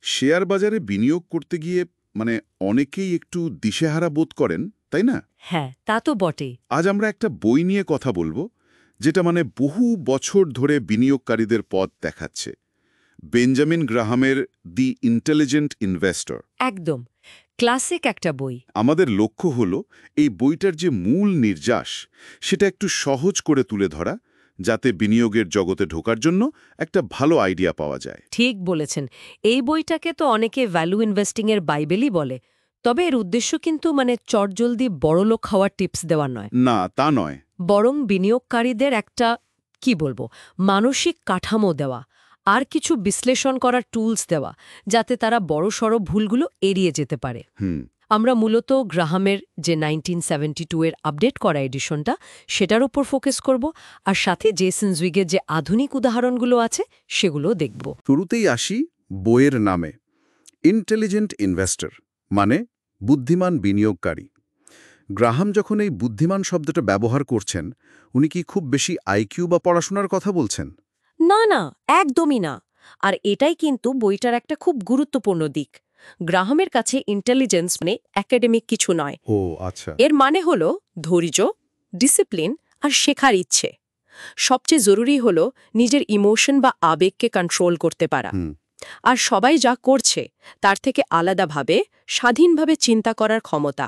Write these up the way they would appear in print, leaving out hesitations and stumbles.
Share বাজারে বিনিয়োগ করতে গিয়ে অনেকেই একটু দিশেহারা বোধ করেন, তাই না? হ্যাঁ, তা তো বটেই। আজ আমরা একটা বই নিয়ে কথা বলবো, যেটা বহু বছর ধরে বিনিয়োগকারীদের পথ দেখাচ্ছে। বেঞ্জামিন গ্রাহামের দি ইন্টেলিজেন্ট ইনভেস্টর। একদম ক্লাসিক একটা বই। আমাদের লক্ষ্য হলো এই বইটার যে মূল নির্যাস, সেটা একটু সহজ করে তুলে ধরা, যাতে বিনিয়োগের জগতে ঢোকার জন্য একটা ভালো আইডিয়া পাওয়া যায়। ঠিক বলেছেন। এই বইটাকে তো অনেকে ভ্যালু ইনভেস্টিংয়ের বাইবেলই বলে। তবে এর উদ্দেশ্য কিন্তু চটজলদি বড়লোক হওয়ার টিপস দেওয়া নয়। না, তা নয়। বরং বিনিয়োগকারীদের একটা মানসিক কাঠামো দেওয়া, আর কিছু বিশ্লেষণ করার টুলস দেওয়া, যাতে তারা বড়সড় ভুলগুলো এড়িয়ে যেতে পারে। আমরা মূলত গ্রাহামের যে 1972 এর আপডেট করা এডিশনটা, সেটার উপর ফোকাস করব, আর সাথে জেসন জুইগের যে আধুনিক উদাহরণগুলো আছে সেগুলো দেখব। শুরুতেই আসি বইয়ের নামে, ইন্টেলিজেন্ট ইনভেস্টর, মানে বুদ্ধিমান বিনিয়োগকারী। গ্রাহাম যখন এই বুদ্ধিমান শব্দটা ব্যবহার করছেন, উনি কি খুব বেশি আইকিউ বা পড়াশোনার কথা বলছেন? না না, একদমই না। আর এটাই কিন্তু বইটার একটা খুব গুরুত্বপূর্ণ দিক। গ্রাহামের কাছে ইন্টেলিজেন্স একাডেমিক কিছু নয়। ও আচ্ছা। এর হলো ধৈর্য, ডিসিপ্লিন আর শেখার ইচ্ছে। সবচেয়ে জরুরি হলো নিজের ইমোশন বা আবেগকে কন্ট্রোল করতে পারা। আর সবাই যা করছে তার থেকে আলাদাভাবে, স্বাধীনভাবে চিন্তা করার ক্ষমতা।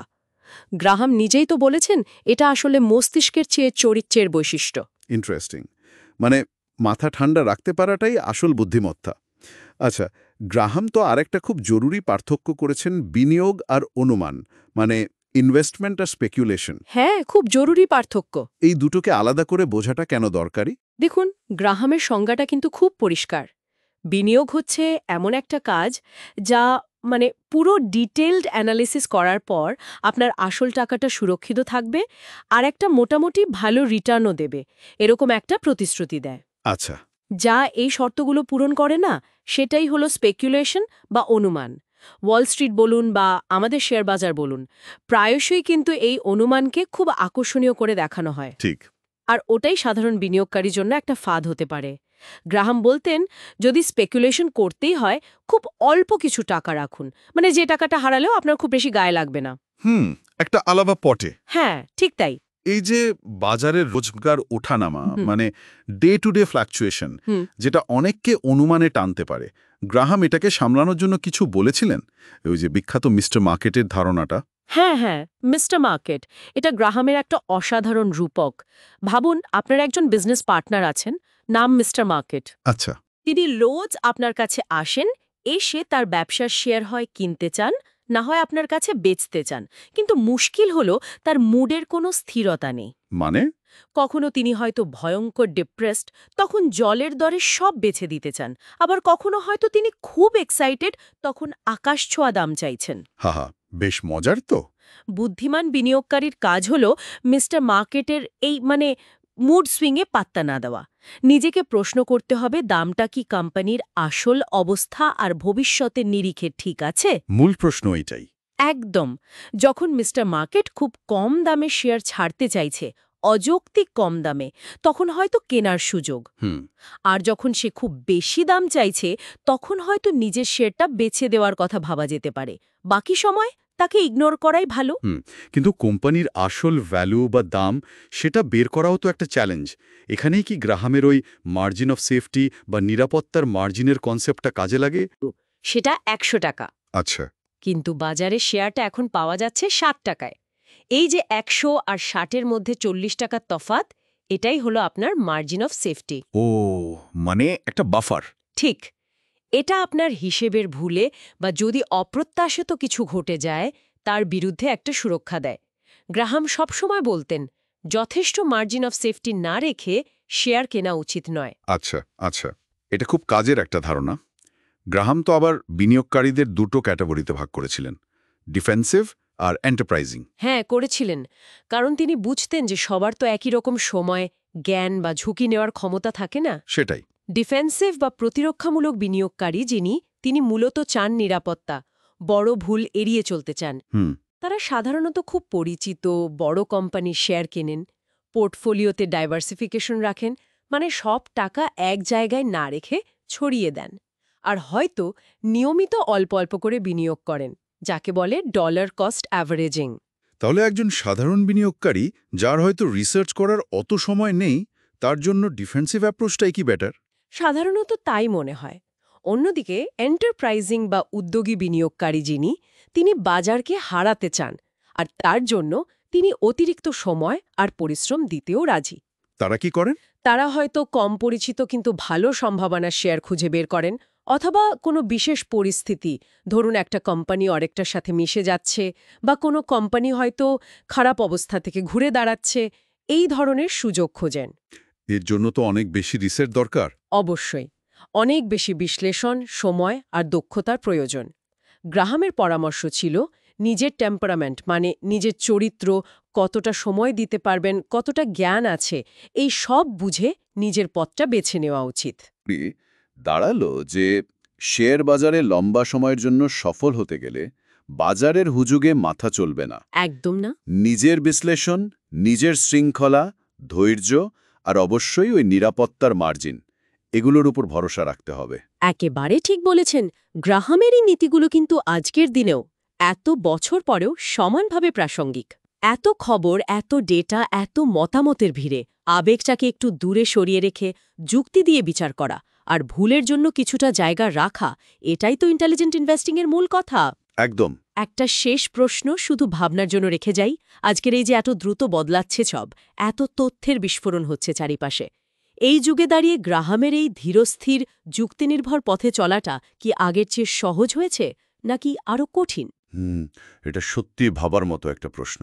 গ্রাহাম নিজেই তো বলেছেন, এটা আসলে মস্তিষ্কের চেয়ে চরিত্রের বৈশিষ্ট্য। ইন্টারেস্টিং। মাথা ঠান্ডা রাখতে পারাটাই আসল বুদ্ধিমত্তা। আচ্ছা, গ্রাহাম তো আরেকটা খুব জরুরি পার্থক্য করেছেন বিনিয়োগ আর অনুমান, ইনভেস্টমেন্ট আর স্পেকুলেশন। হ্যাঁ, খুব জরুরি পার্থক্য। এই দুটোকে আলাদা করে বোঝাটা কেন দরকারি? দেখুন, গ্রাহামের সংজ্ঞাটা কিন্তু খুব পরিষ্কার। বিনিয়োগ হচ্ছে এমন একটা কাজ যা পুরো ডিটেইলড অ্যানালিসিস করার পর আপনার আসল টাকাটা সুরক্ষিত থাকবে আর একটা মোটামুটি ভালো রিটার্নও দেবে, এরকম একটা প্রতিশ্রুতি দেয়। আচ্ছা। যা এই শর্তগুলো পূরণ করে না, সেটাই হলো স্পেকুলেশন বা অনুমান। ওয়াল স্ট্রিট বলুন বা আমাদের শেয়ার বাজার বলুন, প্রায়শই কিন্তু এই অনুমানকে খুব আকর্ষণীয় করে দেখানো হয়। ঠিক। আর ওটাই সাধারণ বিনিয়োগকারীর জন্য একটা ফাঁদ হতে পারে। গ্রাহাম বলতেন, যদি স্পেকুলেশন করতেই হয়, খুব অল্প কিছু টাকা রাখুন, যে টাকাটা হারালেও আপনার খুব বেশি গায়ে লাগবে না। একটা আলাদা পটে। হ্যাঁ, ঠিক তাই। এই যে বাজারের রোজগার ওঠানামা, ডে টু ডে ফ্ল্যাকচুয়েশন, যেটা অনেককে অনুমানে টানতে পারে, গ্রাহাম এটাকে সামলানোর জন্য কিছু বলেছিলেন? ওই যে বিখ্যাত মিস্টার মার্কেটের ধারণাটা। হ্যাঁ হ্যাঁ, মিস্টার মার্কেট, এটা গ্রাহামের একটা অসাধারণ রূপক। ভাবুন, আপনার একজন বিজনেস পার্টনার আছেন, নাম মিস্টার মার্কেট। আচ্ছা। তিনি রোজ আপনার কাছে আসেন, এসে তার ব্যবসার শেয়ার হয় কিনতে চান, না হয় আপনার কাছে বেচতে চান। কিন্তু মুশকিল হলো, তার মুডের কোনো স্থিরতা নেই। কখনো তিনি হয়তো ভয়ঙ্কর ডিপ্রেসড, তখন জলের দরে সব বেছে দিতে চান। আবার কখনো হয়তো তিনি খুব এক্সাইটেড, তখন আকাশ ছোঁয়া দাম চাইছেন। হা, বেশ মজার তো। বুদ্ধিমান বিনিয়োগকারীর কাজ হলো মিস্টার মার্কেটের এই মুড সুইংয়ে পাত্তা না দেওয়া। নিজেকে প্রশ্ন করতে হবে, দামটা কি কোম্পানির আসল অবস্থা আর ভবিষ্যতের নিরিখে ঠিক আছে? মূল প্রশ্ন এটাই। একদম। যখন মিস্টার মার্কেট খুব কম দামে শেয়ার ছাড়তে চাইছে, অযৌক্তিক কম দামে, তখন হয়তো কেনার সুযোগ। আর যখন সে খুব বেশি দাম চাইছে, তখন হয়তো নিজের শেয়ারটা বেছে দেওয়ার কথা ভাবা যেতে পারে। বাকি সময় তাকে ইগনোর করাই ভালো। কিন্তু কোম্পানির আসল ভ্যালু বা দাম, সেটা বের করাও তো একটা চ্যালেঞ্জ। এখানেই কি গ্রাহামের ওই মার্জিন অফ সেফটি বা নিরাপত্তার মার্জিনের কনসেপ্টটা কাজে লাগে? সেটা 100 টাকা। আচ্ছা। কিন্তু বাজারে শেয়ারটা এখন পাওয়া যাচ্ছে 60 টাকায়। এই যে 100 আর 60-এর মধ্যে 40 টাকার তফাৎ, এটাই হলো আপনার মার্জিন অফ সেফটি। ও, একটা বাফার। ঠিক। এটা আপনার হিসেবের ভুলে বা যদি অপ্রত্যাশিত কিছু ঘটে যায়, তার বিরুদ্ধে একটা সুরক্ষা দেয়। গ্রাহাম সবসময় বলতেন, যথেষ্ট মার্জিন অফ সেফটি না রেখে শেয়ার কেনা উচিত নয়। আচ্ছা আচ্ছা, এটা খুব কাজের একটা ধারণা। গ্রাহাম তো আবার বিনিয়োগকারীদের দুটো ক্যাটাগরিতে ভাগ করেছিলেন, ডিফেন্সিভ আর এন্টারপ্রাইজিং। হ্যাঁ, করেছিলেন। কারণ তিনি বুঝতেন যে সবার তো একই রকম সময়, জ্ঞান বা ঝুঁকি নেওয়ার ক্ষমতা থাকে না। সেটাই। ডিফেন্সিভ বা প্রতিরক্ষামূলক বিনিয়োগকারী তিনি মূলত চান নিরাপত্তা, বড় ভুল এড়িয়ে চলতে চান। তারা সাধারণত খুব পরিচিত বড় কোম্পানির শেয়ার কেনেন, পোর্টফোলিওতে ডাইভার্সিফিকেশন রাখেন, সব টাকা এক জায়গায় না রেখে ছড়িয়ে দেন। আর হয়তো নিয়মিত অল্প অল্প করে বিনিয়োগ করেন, যাকে বলে ডলার কস্ট অ্যাভারেজিং। তাহলে একজন সাধারণ বিনিয়োগকারী যার হয়তো রিসার্চ করার অত সময় নেই, তার জন্য ডিফেন্সিভ অ্যাপ্রোচটাই কি বেটার? সাধারণত তাই মনে হয়। অন্যদিকে এন্টারপ্রাইজিং বা উদ্যোগী বিনিয়োগকারী যিনি, তিনি বাজারকে হারাতে চান, আর তার জন্য তিনি অতিরিক্ত সময় আর পরিশ্রম দিতেও রাজি। তারা কি করেন? তারা হয়তো কম পরিচিত কিন্তু ভালো সম্ভাবনার শেয়ার খুঁজে বের করেন, অথবা কোনো বিশেষ পরিস্থিতি, ধরুন একটা কোম্পানি আরেকটার সাথে মিশে যাচ্ছে, বা কোনো কোম্পানি হয়তো খারাপ অবস্থা থেকে ঘুরে দাঁড়াচ্ছে, এই ধরনের সুযোগ খোঁজেন। এর জন্য তো অনেক বেশি রিসার্চ দরকার। অবশ্যই অনেক বেশি বিশ্লেষণ, সময় আর দক্ষতার প্রয়োজন। গ্রাহামের পরামর্শ ছিল নিজের টেম্পারামেন্ট, মানে নিজের চরিত্র, কতটা সময় দিতে পারবেন, কতটা জ্ঞান আছে, এই সব বুঝে নিজের পথটা বেছে নেওয়া উচিত। দাঁড়ালো যে শেয়ার বাজারে লম্বা সময়ের জন্য সফল হতে গেলে বাজারের হুজুগে মাথা চলবে না। একদম না। নিজের বিশ্লেষণ, নিজের শৃঙ্খলা, ধৈর্য আর অবশ্যই ওই নিরাপত্তার মার্জিন, এগুলোর উপর ভরসা রাখতে হবে। একেবারে ঠিক বলেছেন। গ্রাহামের এই নীতিগুলো কিন্তু আজকের দিনেও, এত বছর পরেও সমানভাবে প্রাসঙ্গিক। এত খবর, এত ডেটা, এত মতামতের ভিড়ে আবেগটাকে একটু দূরে সরিয়ে রেখে যুক্তি দিয়ে বিচার করা আর ভুলের জন্য কিছুটা জায়গা রাখা, এটাই তো ইন্টেলিজেন্ট ইনভেস্টিংয়ের মূল কথা। একদম। একটা শেষ প্রশ্ন শুধু ভাবনার জন্য রেখে যাই। আজকের এই যে এত দ্রুত বদলাচ্ছে সব, এত তথ্যের বিস্ফোরণ হচ্ছে চারিপাশে, এই যুগে দাঁড়িয়ে গ্রাহামের এই ধীরস্থির যুক্তিনির্ভর পথে চলাটা কি আগের চেয়ে সহজ হয়েছে, নাকি আরও কঠিন? এটা সত্যি ভাবার মতো একটা প্রশ্ন।